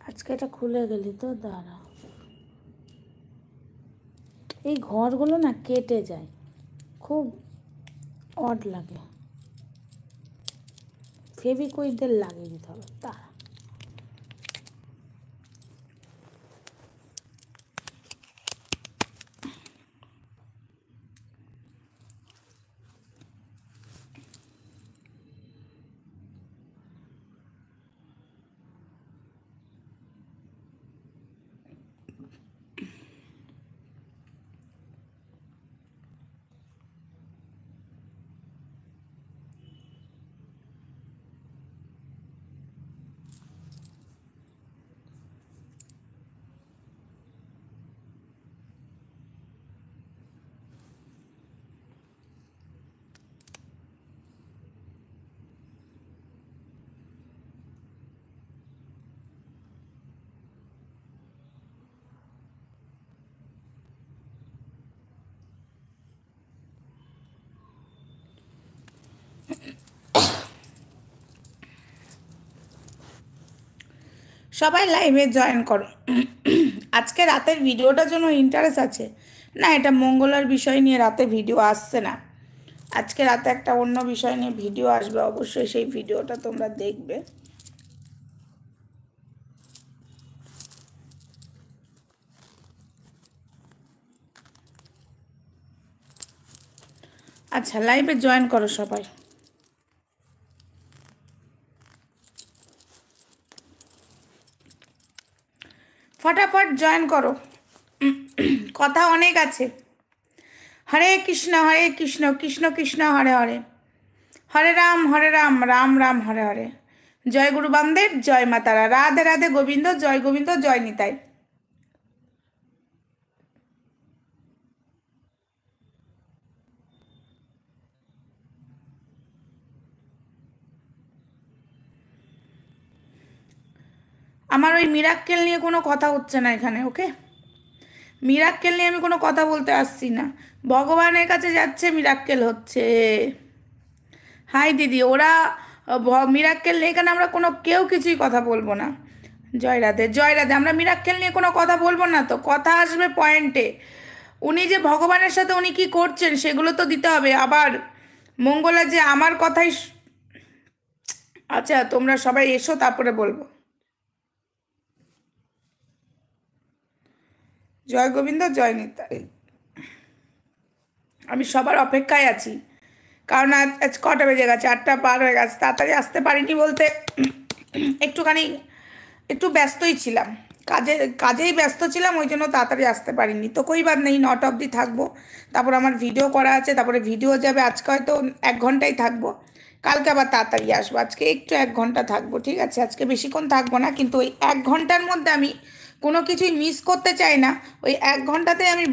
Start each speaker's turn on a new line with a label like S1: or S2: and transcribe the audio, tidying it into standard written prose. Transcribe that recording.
S1: আজকে এটা খুলে গেলি তো, দাঁড়া। এই ঘরগুলো না কেটে যায়, খুব অড লাগে। ফেভিকুইকদের লাগিয়ে দিতে হবে, দাঁড়া। সবাই লাইভে জয়েন করো। আজকে রাতের ভিডিওটার জন্য ইন্টারেস্ট আছে না, এটা মঙ্গলার বিষয় নিয়ে রাতে ভিডিও আসছে না। আজকে রাতে একটা অন্য বিষয় নিয়ে ভিডিও আসবে, অবশ্যই সেই ভিডিওটা তোমরা দেখবে। আচ্ছা, লাইভে জয়েন করো সবাই। ফটাফট জয়েন করো, কথা অনেক আছে। হরে কৃষ্ণ কৃষ্ণ কৃষ্ণ হরে হরে, হরে রাম রাম রাম হরে হরে। জয় গুরু বামদেব, জয় মাতারা, রাধে রাধে গোবিন্দ, জয় গোবিন্দ, জয় নিতাই। আমার ওই মিরাক্কেল নিয়ে কোনো কথা হচ্ছে না এখানে, ওকে? মিরাক্কেল নিয়ে আমি কোনো কথা বলতে আসছি না। ভগবানের কাছে যাচ্ছে, মিরাক্কেল হচ্ছে। হাই দিদি, ওরা মিরাক্কেল নিয়ে এখানে আমরা কোনো কেউ কিছুই কথা বলবো না। জয় রাধে জয় রাধে। আমরা মিরাক্কেল নিয়ে কোনো কথা বলবো না, তো কথা আসবে পয়েন্টে। উনি যে ভগবানের সাথে উনি কি করছেন সেগুলো তো দিতে হবে। আবার মঙ্গলা যে আমার কথাই আচ্ছা, তোমরা সবাই এসো, তারপরে বলবো। জয় গোবিন্দ, জয় নিতাই। আমি সবার অপেক্ষায় আছি, কারণ আজ কটা বেজে গেছে, 8টা পার হয়ে গেছে। তাড়াতাড়ি আসতে পারিনি বলতে একটুখানি একটু ব্যস্তই ছিলাম, কাজেই ব্যস্ত ছিলাম, ওই জন্য তাড়াতাড়ি আসতে পারিনি। তো কই বাদ নেই, 9টা অবধি থাকবো। তারপর আমার ভিডিও করা আছে, তারপরে ভিডিও যাবে। আজকে হয়তো 1 ঘন্টাই থাকবো, কালকে আবার তাড়াতাড়ি আসবো। আজকে একটু 1 ঘন্টা থাকবো, ঠিক আছে? আজকে বেশিক্ষণ থাকবো না, কিন্তু ওই 1 ঘন্টার মধ্যে আমি কোনো কিছুই মিস করতে চাই না। ওই 1 ঘন্টাতে আমি